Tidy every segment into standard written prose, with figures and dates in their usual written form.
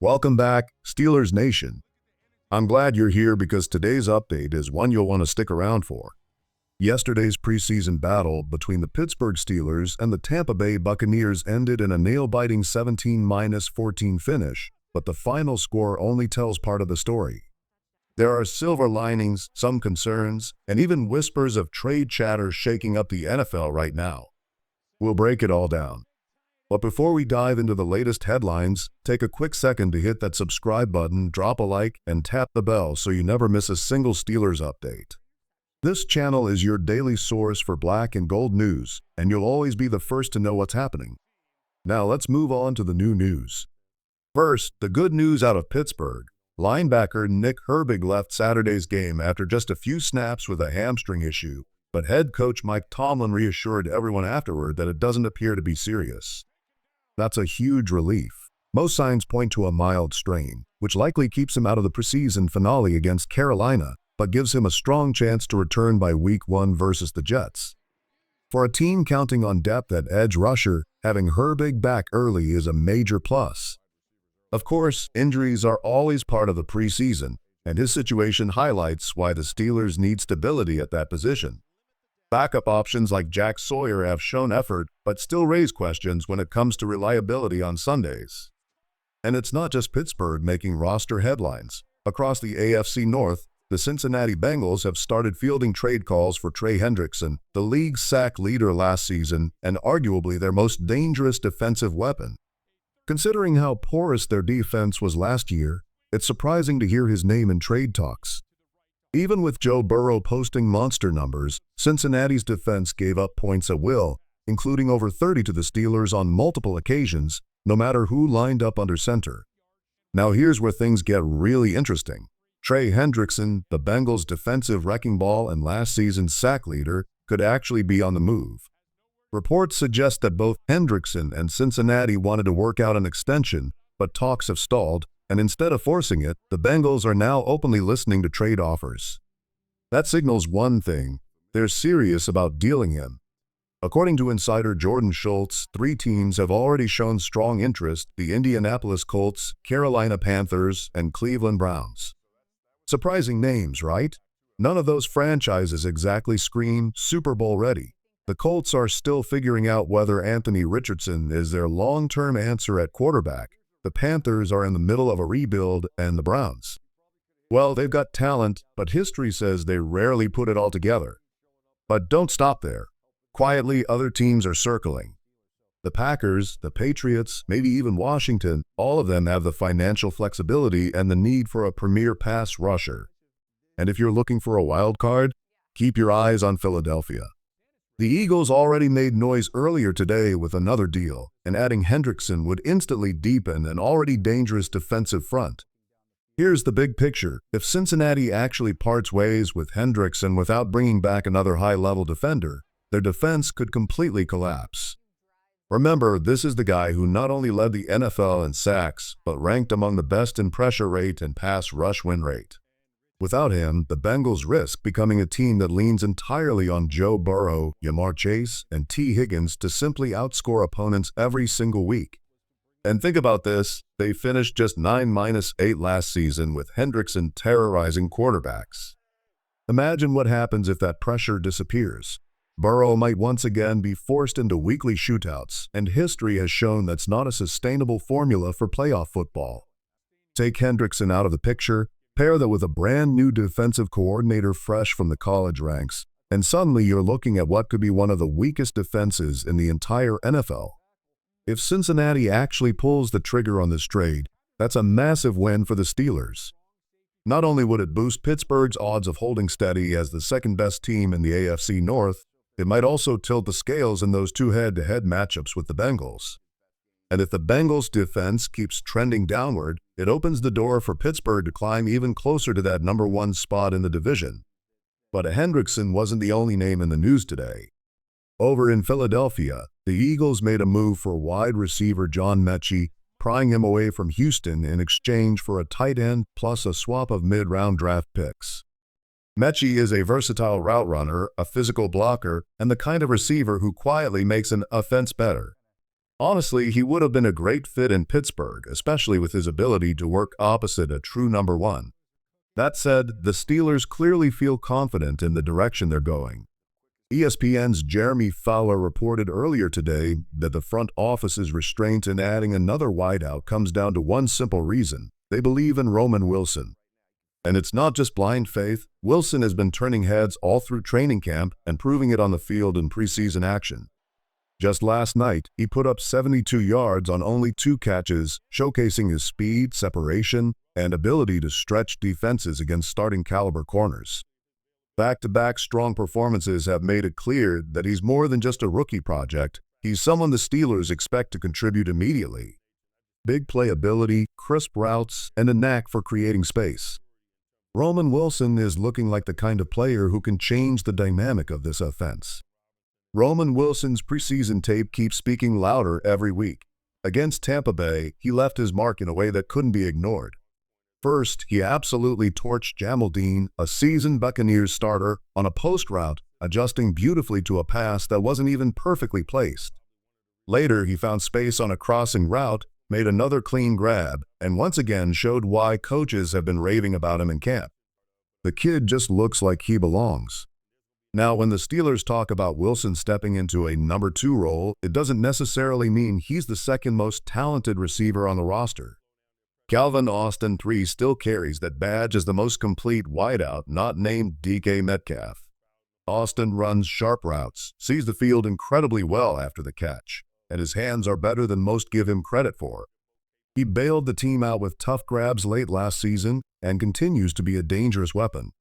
Welcome back, Steelers Nation. I'm glad you're here because today's update is one you'll want to stick around for. Yesterday's preseason battle between the Pittsburgh Steelers and the Tampa Bay Buccaneers ended in a nail-biting 17-14 finish, but the final score only tells part of the story. There are silver linings, some concerns, and even whispers of trade chatter shaking up the NFL right now. We'll break it all down. But before we dive into the latest headlines, take a quick second to hit that subscribe button, drop a like, and tap the bell so you never miss a single Steelers update. This channel is your daily source for black and gold news, and you'll always be the first to know what's happening. Now let's move on to the new news. First, the good news out of Pittsburgh. Linebacker Nick Herbig left Saturday's game after just a few snaps with a hamstring issue, but head coach Mike Tomlin reassured everyone afterward that it doesn't appear to be serious. That's a huge relief. Most signs point to a mild strain, which likely keeps him out of the preseason finale against Carolina, but gives him a strong chance to return by Week 1 versus the Jets. For a team counting on depth at edge rusher, having Herbig back early is a major plus. Of course, injuries are always part of the preseason, and his situation highlights why the Steelers need stability at that position. Backup options like Jack Sawyer have shown effort, but still raise questions when it comes to reliability on Sundays. And it's not just Pittsburgh making roster headlines. Across the AFC North, the Cincinnati Bengals have started fielding trade calls for Trey Hendrickson, the league's sack leader last season and arguably their most dangerous defensive weapon. Considering how porous their defense was last year, it's surprising to hear his name in trade talks. Even with Joe Burrow posting monster numbers, Cincinnati's defense gave up points at will, including over 30 to the Steelers on multiple occasions, no matter who lined up under center. Now here's where things get really interesting. Trey Hendrickson, the Bengals' defensive wrecking ball and last season's sack leader, could actually be on the move. Reports suggest that both Hendrickson and Cincinnati wanted to work out an extension, but talks have stalled, and instead of forcing it, the Bengals are now openly listening to trade offers. That signals one thing: they're serious about dealing him. According to insider Jordan Schultz, 3 teams have already shown strong interest: the Indianapolis Colts, Carolina Panthers, and Cleveland Browns. Surprising names, right? None of those franchises exactly scream Super Bowl ready. The Colts are still figuring out whether Anthony Richardson is their long-term answer at quarterback. The Panthers are in the middle of a rebuild, and the Browns, well, they've got talent, but history says they rarely put it all together. But don't stop there. Quietly, other teams are circling. The Packers, the Patriots, maybe even Washington, all of them have the financial flexibility and the need for a premier pass rusher. And if you're looking for a wild card, keep your eyes on Philadelphia. The Eagles already made noise earlier today with another deal, and adding Hendrickson would instantly deepen an already dangerous defensive front. Here's the big picture. If Cincinnati actually parts ways with Hendrickson without bringing back another high-level defender, their defense could completely collapse. Remember, this is the guy who not only led the NFL in sacks, but ranked among the best in pressure rate and pass rush win rate. Without him, the Bengals risk becoming a team that leans entirely on Joe Burrow, Jamar Chase, and T. Higgins to simply outscore opponents every single week. And think about this, they finished just 9-8 last season with Hendrickson terrorizing quarterbacks. Imagine what happens if that pressure disappears. Burrow might once again be forced into weekly shootouts, and history has shown that's not a sustainable formula for playoff football. Take Hendrickson out of the picture, pair that with a brand new defensive coordinator fresh from the college ranks, and suddenly you're looking at what could be one of the weakest defenses in the entire NFL. If Cincinnati actually pulls the trigger on this trade, that's a massive win for the Steelers. Not only would it boost Pittsburgh's odds of holding steady as the second-best team in the AFC North, it might also tilt the scales in those 2 head-to-head matchups with the Bengals. And if the Bengals' defense keeps trending downward, it opens the door for Pittsburgh to climb even closer to that number 1 spot in the division. But Hendrickson wasn't the only name in the news today. Over in Philadelphia, the Eagles made a move for wide receiver John Mechie, prying him away from Houston in exchange for a tight end plus a swap of mid-round draft picks. Mechie is a versatile route runner, a physical blocker, and the kind of receiver who quietly makes an offense better. Honestly, he would have been a great fit in Pittsburgh, especially with his ability to work opposite a true number one. That said, the Steelers clearly feel confident in the direction they're going. ESPN's Jeremy Fowler reported earlier today that the front office's restraint in adding another wideout comes down to one simple reason: they believe in Roman Wilson. And it's not just blind faith. Wilson has been turning heads all through training camp and proving it on the field in preseason action. Just last night, he put up 72 yards on only 2 catches, showcasing his speed, separation, and ability to stretch defenses against starting-caliber corners. Back-to-back strong performances have made it clear that he's more than just a rookie project. He's someone the Steelers expect to contribute immediately. Big playability, crisp routes, and a knack for creating space. Roman Wilson is looking like the kind of player who can change the dynamic of this offense. Roman Wilson's preseason tape keeps speaking louder every week. Against Tampa Bay, he left his mark in a way that couldn't be ignored. First, he absolutely torched Jamel Dean, a seasoned Buccaneers starter, on a post route, adjusting beautifully to a pass that wasn't even perfectly placed. Later, he found space on a crossing route, made another clean grab, and once again showed why coaches have been raving about him in camp. The kid just looks like he belongs. Now, when the Steelers talk about Wilson stepping into a number 2 role, it doesn't necessarily mean he's the second most talented receiver on the roster. Calvin Austin III still carries that badge as the most complete wideout not named DK Metcalf. Austin runs sharp routes, sees the field incredibly well after the catch, and his hands are better than most give him credit for. He bailed the team out with tough grabs late last season and continues to be a dangerous weapon.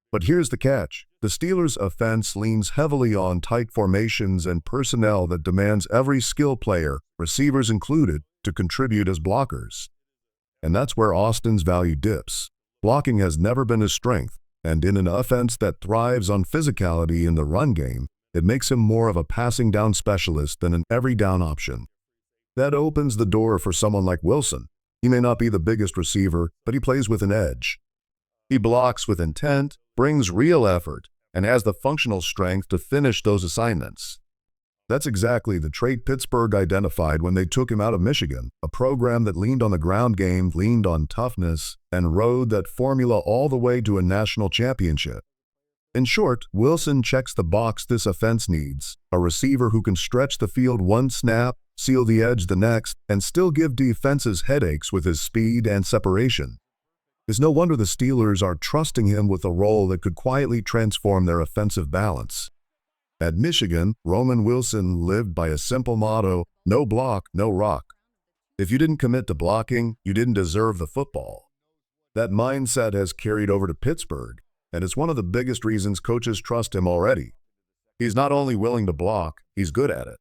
But here's the catch. The Steelers' offense leans heavily on tight formations and personnel that demands every skill player, receivers included, to contribute as blockers. And that's where Austin's value dips. Blocking has never been his strength, and in an offense that thrives on physicality in the run game, it makes him more of a passing down specialist than an every down option. That opens the door for someone like Wilson. He may not be the biggest receiver, but he plays with an edge. He blocks with intent, brings real effort, and has the functional strength to finish those assignments. That's exactly the trait Pittsburgh identified when they took him out of Michigan, a program that leaned on the ground game, leaned on toughness, and rode that formula all the way to a national championship. In short, Wilson checks the box this offense needs: a receiver who can stretch the field one snap, seal the edge the next, and still give defenses headaches with his speed and separation. It's no wonder the Steelers are trusting him with a role that could quietly transform their offensive balance. At Michigan, Roman Wilson lived by a simple motto: no block, no rock. If you didn't commit to blocking, you didn't deserve the football. That mindset has carried over to Pittsburgh, and it's one of the biggest reasons coaches trust him already. He's not only willing to block, he's good at it.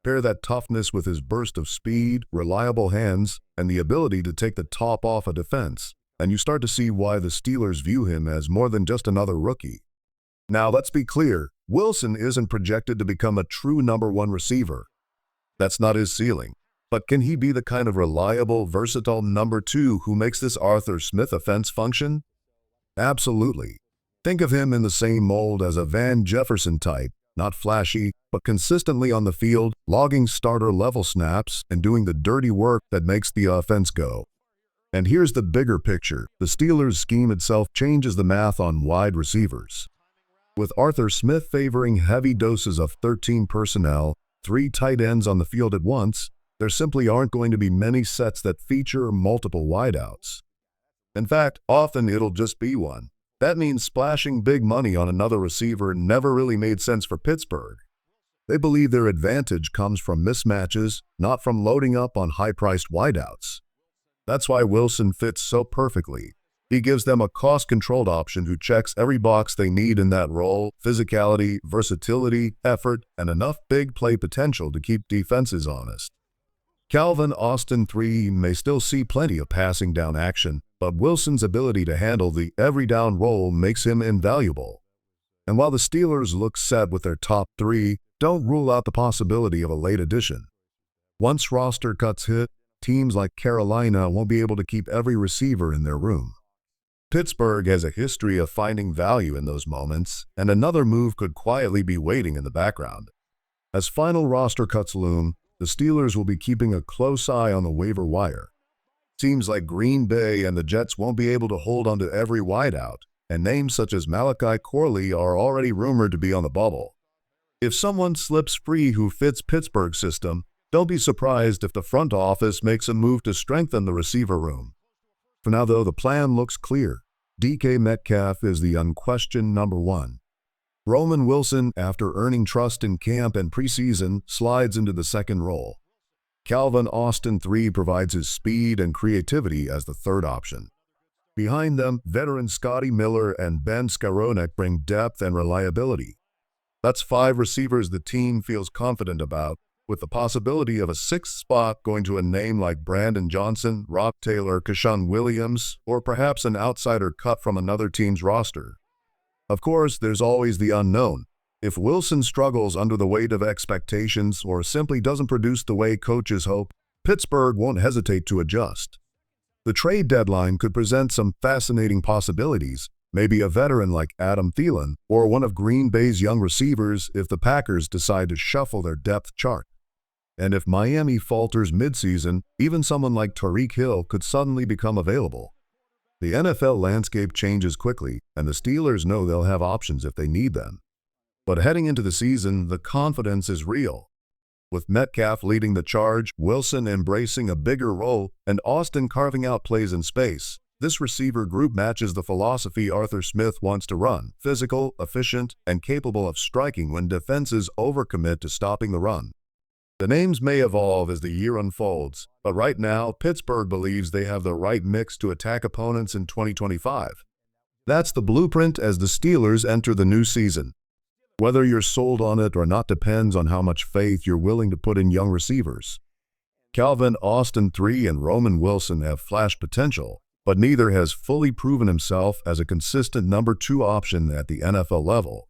Pair that toughness with his burst of speed, reliable hands, and the ability to take the top off a defense, and you start to see why the Steelers view him as more than just another rookie. Now, let's be clear, Wilson isn't projected to become a true number 1 receiver. That's not his ceiling. But can he be the kind of reliable, versatile number 2 who makes this Arthur Smith offense function? Absolutely. Think of him in the same mold as a Van Jefferson type, not flashy, but consistently on the field, logging starter-level snaps and doing the dirty work that makes the offense go. And here's the bigger picture. The Steelers' scheme itself changes the math on wide receivers. With Arthur Smith favoring heavy doses of 13 personnel, 3 tight ends on the field at once, there simply aren't going to be many sets that feature multiple wideouts. In fact, often it'll just be one. That means splashing big money on another receiver never really made sense for Pittsburgh. They believe their advantage comes from mismatches, not from loading up on high-priced wideouts. That's why Wilson fits so perfectly. He gives them a cost-controlled option who checks every box they need in that role: physicality, versatility, effort, and enough big play potential to keep defenses honest. Calvin Austin III may still see plenty of passing down action, but Wilson's ability to handle the every down role makes him invaluable. And while the Steelers look set with their top 3, don't rule out the possibility of a late addition. Once roster cuts hit, teams like Carolina won't be able to keep every receiver in their room. Pittsburgh has a history of finding value in those moments, and another move could quietly be waiting in the background. As final roster cuts loom, the Steelers will be keeping a close eye on the waiver wire. Seems like Green Bay and the Jets won't be able to hold on to every wideout, and names such as Malachi Corley are already rumored to be on the bubble. If someone slips free who fits Pittsburgh's system, don't be surprised if the front office makes a move to strengthen the receiver room. For now, though, the plan looks clear. DK Metcalf is the unquestioned number one. Roman Wilson, after earning trust in camp and preseason, slides into the second role. Calvin Austin III provides his speed and creativity as the third option. Behind them, veteran Scotty Miller and Ben Skowronek bring depth and reliability. That's 5 receivers the team feels confident about, with the possibility of a 6th spot going to a name like Brandon Johnson, Rock Taylor, Keshawn Williams, or perhaps an outsider cut from another team's roster. Of course, there's always the unknown. If Wilson struggles under the weight of expectations or simply doesn't produce the way coaches hope, Pittsburgh won't hesitate to adjust. The trade deadline could present some fascinating possibilities, maybe a veteran like Adam Thielen or one of Green Bay's young receivers if the Packers decide to shuffle their depth chart. And if Miami falters midseason, even someone like Tyreek Hill could suddenly become available. The NFL landscape changes quickly, and the Steelers know they'll have options if they need them. But heading into the season, the confidence is real. With Metcalf leading the charge, Wilson embracing a bigger role, and Austin carving out plays in space, this receiver group matches the philosophy Arthur Smith wants to run: physical, efficient, and capable of striking when defenses overcommit to stopping the run. The names may evolve as the year unfolds, but right now, Pittsburgh believes they have the right mix to attack opponents in 2025. That's the blueprint as the Steelers enter the new season. Whether you're sold on it or not depends on how much faith you're willing to put in young receivers. Calvin Austin III and Roman Wilson have flash potential, but neither has fully proven himself as a consistent number 2 option at the NFL level.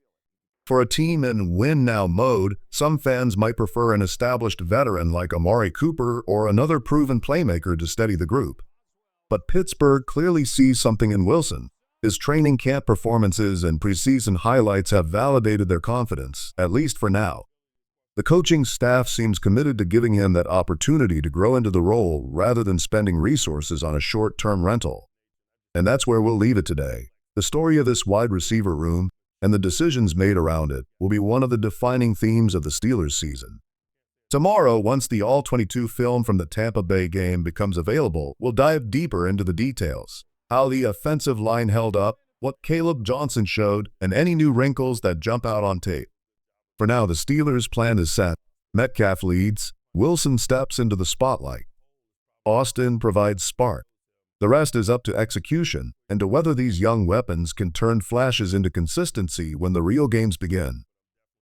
For a team in win-now mode, some fans might prefer an established veteran like Amari Cooper or another proven playmaker to steady the group. But Pittsburgh clearly sees something in Wilson. His training camp performances and preseason highlights have validated their confidence, at least for now. The coaching staff seems committed to giving him that opportunity to grow into the role rather than spending resources on a short-term rental. And that's where we'll leave it today. The story of this wide receiver room and the decisions made around it will be one of the defining themes of the Steelers season. Tomorrow, once the All-22 film from the Tampa Bay game becomes available, we'll dive deeper into the details: how the offensive line held up, what Caleb Johnson showed, and any new wrinkles that jump out on tape. For now, the Steelers' plan is set. Metcalf leads, Wilson steps into the spotlight. Austin provides spark. The rest is up to execution and to whether these young weapons can turn flashes into consistency when the real games begin.